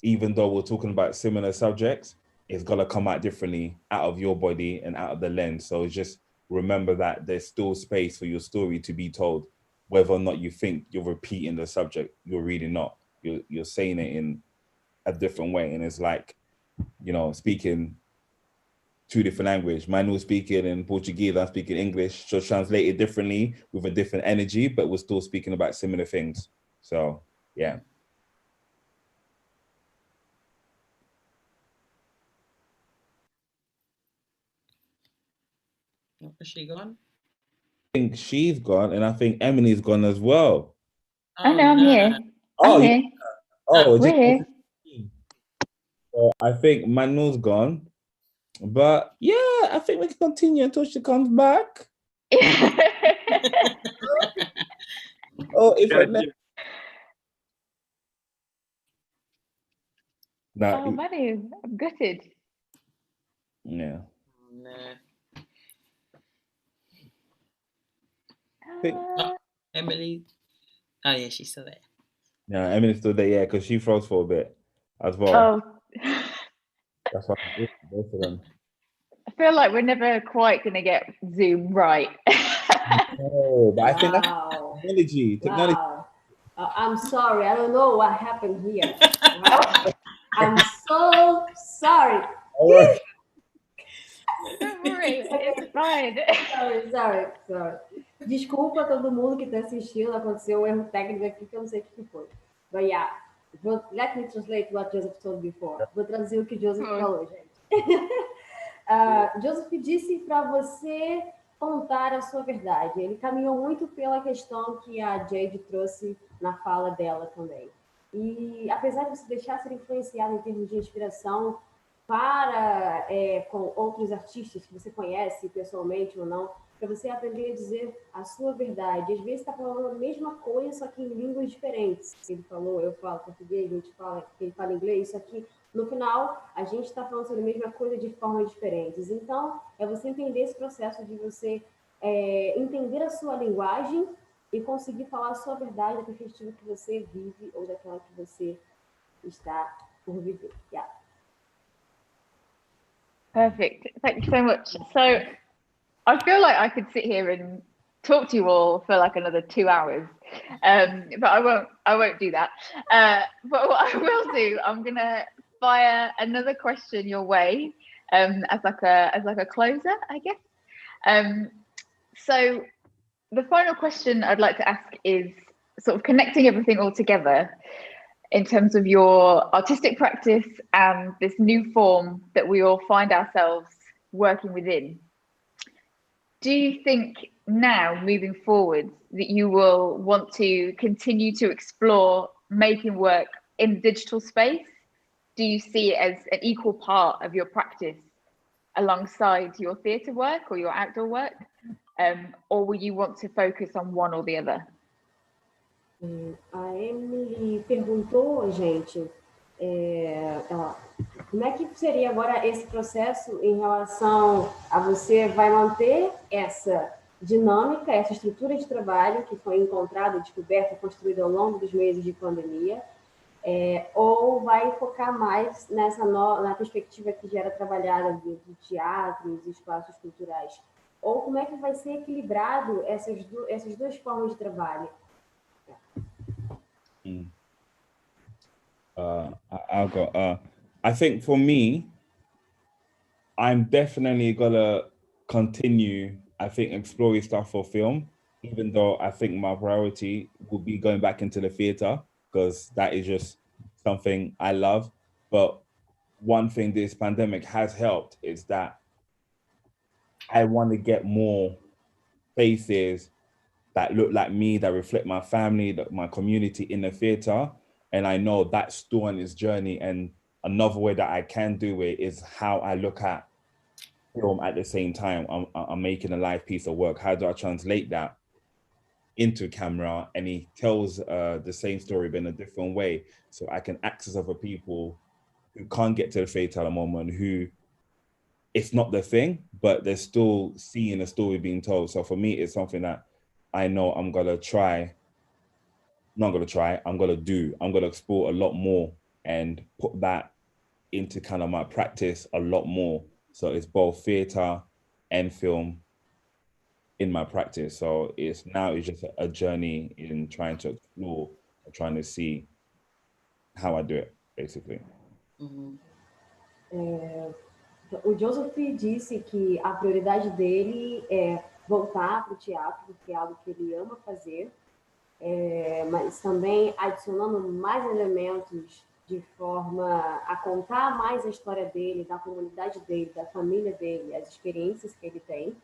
even though we're talking about similar subjects, it's gonna come out differently out of your body and out of the lens. So just remember that there's still space for your story to be told, whether or not you think you're repeating the subject, you're really not. You're saying it in a different way. And it's like, you know, speaking two different language. Mine was speaking in Portuguese, I'm speaking English, so translated differently with a different energy, but we're still speaking about similar things. So yeah. Is she gone? I think she's gone, and I think Emily's gone as well. Oh, no, I'm no. here. Oh, I'm yeah. here. Oh, We're here. So I think Manu's gone, but yeah, I think we can continue until she comes back. Oh, if I let. Nah, Oh, Manu, I'm gutted. yeah. No. Emily. Oh yeah, she's still there. Yeah, Emily's still there, yeah, because she froze for a bit as well. Oh, That's why both of them. I feel like we're never quite going to get Zoom right. Oh, but I think that's Wow. technology. Wow. I'm sorry. I don't know what happened here. Wow. I'm so sorry. All right. Don't worry, it's fine. Sorry. Desculpa a todo mundo que está assistindo. Aconteceu um erro técnico aqui que eu não sei o que foi. But yeah, let me translate what Joseph told before. Vou traduzir o que Joseph falou, gente. Joseph disse para você contar a sua verdade. Ele caminhou muito pela questão que a Jade trouxe na fala dela também. E apesar de você deixar ser influenciado em termos de inspiração para com outros artistas que você conhece pessoalmente ou não, para você aprender a dizer a sua verdade. Às vezes está falando a mesma coisa, só que em línguas diferentes. Ele falou, eu falo português, ele fala inglês, só que no final a gente está falando sobre a mesma coisa de formas diferentes. Então, é você entender esse processo de você entender a sua linguagem e conseguir falar a sua verdade da perspectiva que você vive ou daquela que você está por viver. Yeah. Perfect. Thank you so much. So I feel like I could sit here and talk to you all for like another 2 hours, but I won't do that. But what I will do, I'm gonna fire another question your way, as like a closer, I guess. So the final question I'd like to ask is sort of connecting everything all together in terms of your artistic practice and this new form that we all find ourselves working within. Do you think now, moving forward, that you will want to continue to explore making work in the digital space? Do you see it as an equal part of your practice alongside your theatre work or your outdoor work? Or will you want to focus on one or the other? A Emily perguntou, gente, como é que seria agora esse processo em relação a você vai manter essa dinâmica, essa estrutura de trabalho que foi encontrada, descoberta, construída ao longo dos meses de pandemia, ou vai focar mais na perspectiva que já era trabalhada de teatros, espaços culturais? Ou como é que vai ser equilibrado essas duas formas de trabalho? I'll go. I think for me, I'm definitely gonna continue, I think, exploring stuff for film, even though I think my priority will be going back into the theater, because that is just something I love. But one thing this pandemic has helped is that I want to get more faces that look like me, that reflect my family, that my community in the theater. And I know that's still on its journey. And another way that I can do it is how I look at film at the same time. I'm making a live piece of work. How do I translate that into camera, and he tells the same story but in a different way. So I can access other people who can't get to the fatal moment, who it's not their thing, but they're still seeing a story being told. So for me, it's something that I know I'm gonna try. Not gonna try. I'm gonna do. I'm gonna explore a lot more and put that into kind of my practice a lot more. So it's both theater and film in my practice. So it's just a journey in trying to explore and trying to see how I do it, basically. Mhm. O Joseph disse que a prioridade dele é voltar para o teatro, porque é algo que ele ama fazer, mas também adicionando mais elementos de forma a contar mais a história dele, da comunidade dele, da família dele, as experiências que ele tem.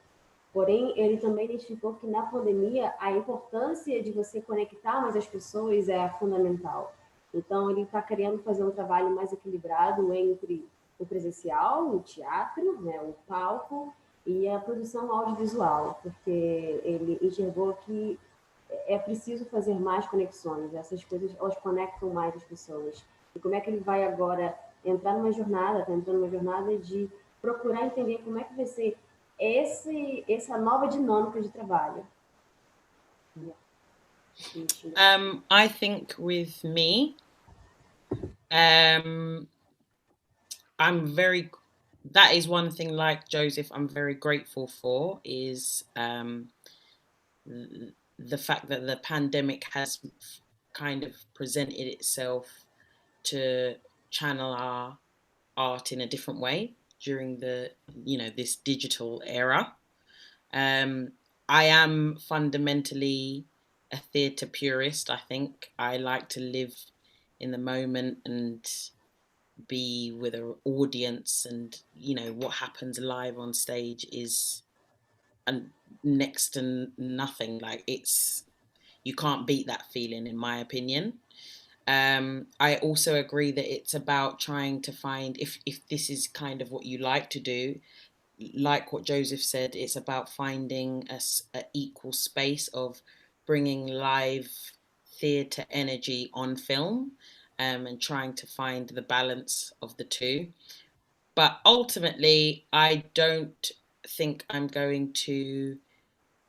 Porém, ele também identificou que na pandemia a importância de você conectar mais as pessoas é fundamental. Então, ele está querendo fazer um trabalho mais equilibrado entre o presencial, o teatro, né, o palco, e a produção audiovisual, porque ele enxergou que é preciso fazer mais conexões. Essas coisas, elas conectam mais as pessoas. E como é que ele vai agora entrar numa jornada, está entrando numa jornada de procurar entender como é que vai ser essa nova dinâmica de trabalho. I think with me, that is one thing, like Joseph, I'm very grateful for, is the fact that the pandemic has kind of presented itself to channel our art in a different way during this digital era. I am fundamentally a theatre purist, I think. I like to live in the moment and be with an audience, and what happens live on stage is next to nothing. Like, you can't beat that feeling, in my opinion. I also agree that it's about trying to find, if this is kind of what you like to do, like what Joseph said, it's about finding a equal space of bringing live theatre energy on film, and trying to find the balance of the two. But ultimately, I don't think I'm going to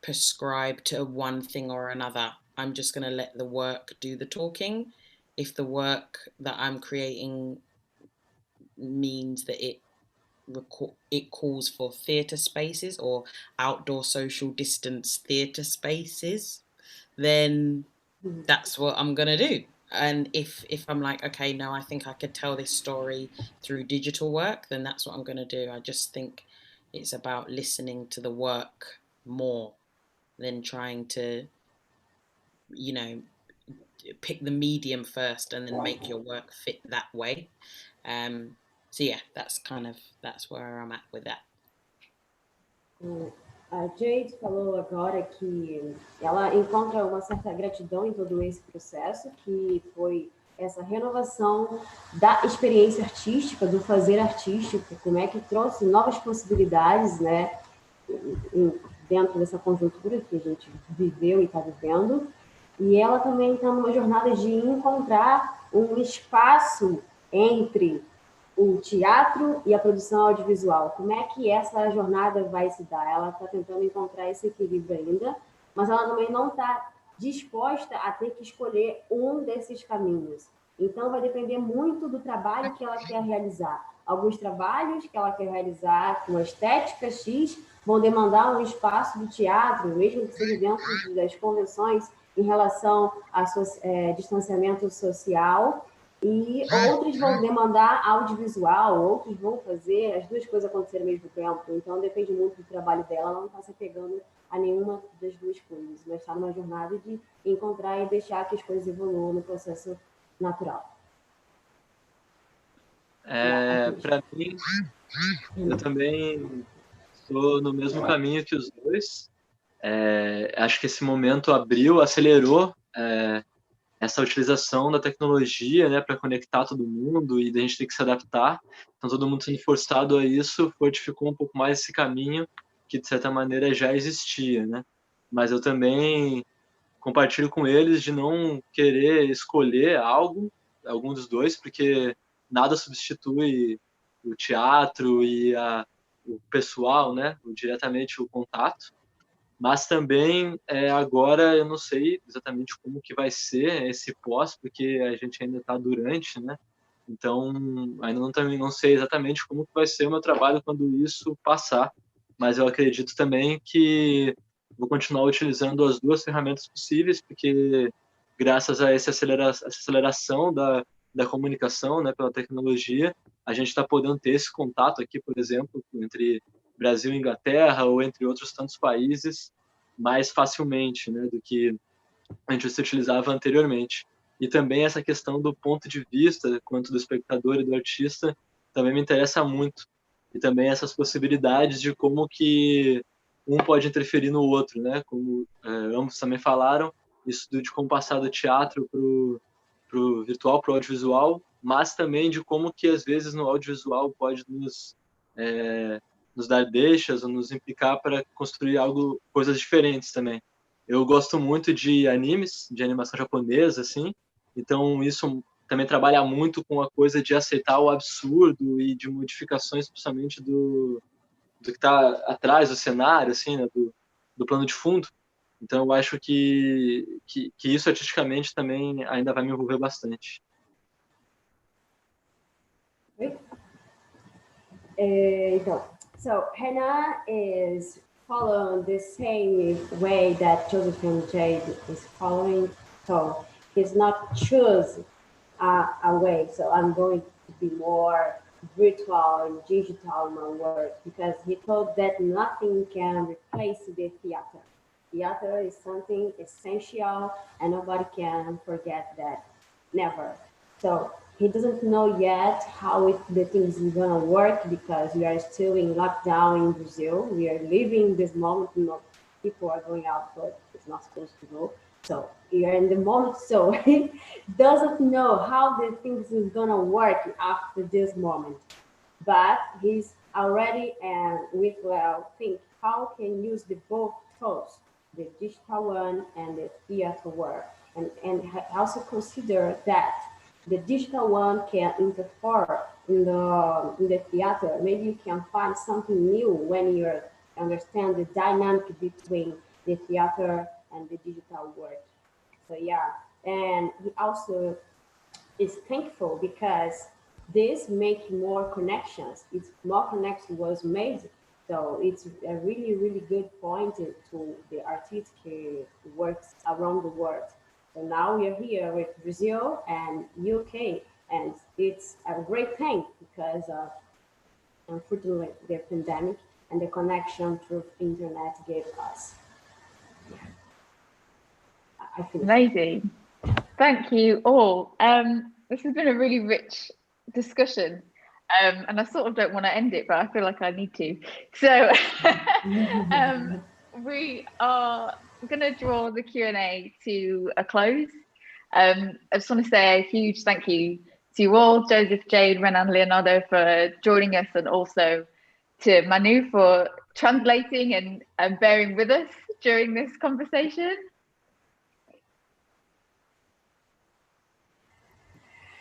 prescribe to one thing or another. I'm just going to let the work do the talking. If the work that I'm creating means that it calls for theatre spaces or outdoor social distance theatre spaces, then that's what I'm going to do. And if I'm like, okay, no, I think I could tell this story through digital work, then that's what I'm going to do. I just think it's about listening to the work more than trying to, pick the medium first and then make your work fit that way. So yeah, that's where I'm at with that. A Jade falou agora que ela encontra uma certa gratidão em todo esse processo, que foi essa renovação da experiência artística, do fazer artístico, como é que trouxe novas possibilidades, né, dentro dessa conjuntura que a gente viveu e está vivendo. E ela também está numa jornada de encontrar um espaço entre o teatro e a produção audiovisual. Como é que essa jornada vai se dar? Ela está tentando encontrar esse equilíbrio ainda, mas ela também não está disposta a ter que escolher um desses caminhos. Então, vai depender muito do trabalho que ela quer realizar. Alguns trabalhos que ela quer realizar com a estética X vão demandar um espaço do teatro, mesmo que seja dentro das convenções em relação a distanciamento social, e outros vão demandar audiovisual, outros vão fazer as duas coisas acontecerem ao mesmo tempo. Então, depende muito do trabalho dela, ela não está se pegando a nenhuma das duas coisas, mas está numa jornada de encontrar e deixar que as coisas evoluam no processo natural. Para mim, eu também estou no mesmo caminho que os dois. Acho que esse momento acelerou essa utilização da tecnologia, né, para conectar todo mundo e da gente ter que se adaptar. Então, todo mundo sendo forçado a isso fortificou um pouco mais esse caminho que, de certa maneira, já existia, né? Mas eu também compartilho com eles de não querer escolher algum dos dois, porque nada substitui o teatro e o pessoal, né? Diretamente o contato. Mas também, agora, eu não sei exatamente como que vai ser esse pós, porque a gente ainda está durante, né? Então, ainda também não sei exatamente como que vai ser o meu trabalho quando isso passar. Mas eu acredito também que vou continuar utilizando as duas ferramentas possíveis, porque graças a essa aceleração da comunicação, né, pela tecnologia, a gente está podendo ter esse contato aqui, por exemplo, entre Brasil e Inglaterra, ou entre outros tantos países, mais facilmente, né, do que a gente se utilizava anteriormente. E também essa questão do ponto de vista, quanto do espectador e do artista, também me interessa muito. E também essas possibilidades de como que um pode interferir no outro, né? Como ambos também falaram, isso de como passar do teatro para o virtual, para o audiovisual, mas também de como que às vezes no audiovisual pode nos dar deixas ou nos implicar para construir coisas diferentes também. Eu gosto muito de animes, de animação japonesa, assim, então isso também trabalha muito com a coisa de aceitar o absurdo e de modificações, principalmente do que está atrás do cenário, assim, né, do plano de fundo. Então eu acho que isso artisticamente também ainda vai me envolver bastante. Então, so Renann is following the same way that Joseph and Jade is following. So he's not choose a way. So I'm going to be more virtual and digital in my work, because he thought that nothing can replace the theater. Theater is something essential and nobody can forget that, never. So he doesn't know yet how the things is gonna work, because we are still in lockdown in Brazil. We are living this moment, people are going out, but it's not supposed to go. So we are in the moment, so he doesn't know how the things is gonna work after this moment. But he's already think how can use the both tools, the digital one and the theater work, and also consider that the digital one can interfere in the theater. Maybe you can find something new when you understand the dynamic between the theater and the digital work. So yeah, and he also is thankful because this make more connections. It's more connection was made. So it's a really, really good point to the artistic works around the world. So now we are here with Brazil and UK, and it's a great thing because of, unfortunately, the pandemic and the connection through internet gave us. Yeah. Amazing. Thank you all. This has been a really rich discussion. And I sort of don't want to end it, but I feel like I need to. So we are going to draw the Q&A to a close. I just want to say a huge thank you to you all, Joseph, Jade, Renann, Leonardo, for joining us, and also to Manu for translating and bearing with us during this conversation.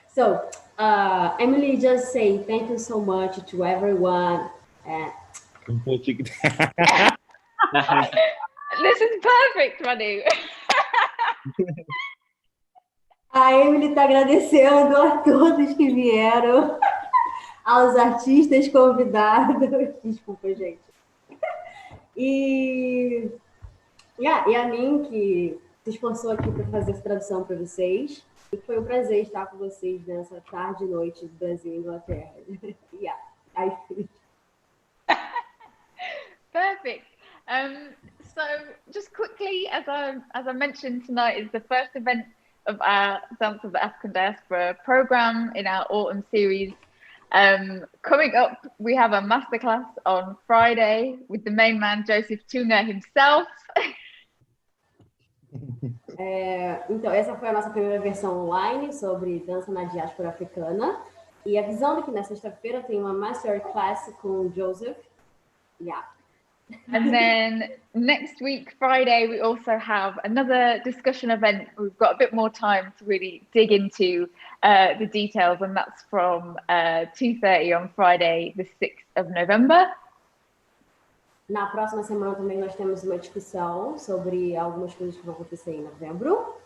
So, Emily, just say thank you so much to everyone. This is perfect, Manu. A Emily está agradecendo a todos que vieram, aos artistas convidados. Desculpa, gente. E a mim, que se esforçou aqui para fazer essa tradução para vocês. E foi um prazer estar com vocês nessa tarde e noite do Brasil e Inglaterra. Yeah, I finished. Perfect. So just quickly, as I mentioned, tonight is the first event of our Dance of the African Diaspora Programme in our autumn series. Coming up, we have a masterclass on Friday with the main man, Joseph Toonga himself. Então, essa foi a nossa primeira versão online sobre dança na diáspora africana. E avisando que na sexta-feira tem uma masterclass com o Joseph. Yeah. And then next week, Friday, we also have another discussion event. We've got a bit more time to really dig into the details, and that's from 2:30 on Friday, the 6th of November. Na próxima semana também nós temos uma discussão sobre algumas coisas que vão acontecer em novembro.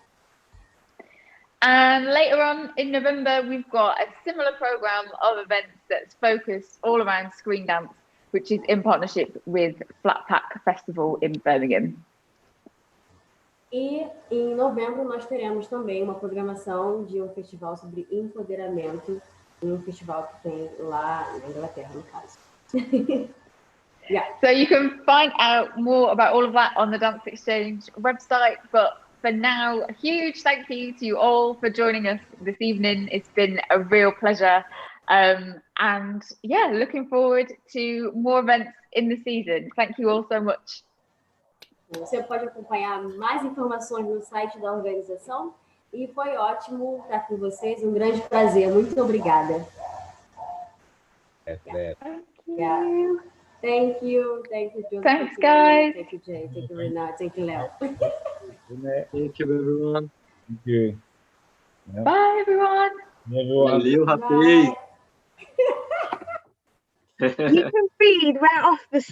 And later on in November, we've got a similar program of events that's focused all around screen dance, which is in partnership with Flat Pack Festival in Birmingham. E em novembro nós teremos também uma programação de um festival sobre empoderamento, um festival que tem lá na Inglaterra, no caso. Yeah. So you can find out more about all of that on the Dance Exchange website. But for now, a huge thank you to you all for joining us this evening. It's been a real pleasure. And yeah, looking forward to more events in the season. Thank you all so much. Você pode acompanhar mais informações no site da organização. E foi ótimo estar com vocês. Um grande prazer. Muito obrigada. Thank you. Yeah. Thank you. Thank you, John. Thanks, guys. Thank you, Jade. Thank you, Renann. Thank you, Leo. Thank you, everyone. Thank you. Yeah. Bye, everyone. Everyone. Valeu, rapaz. You can read right off the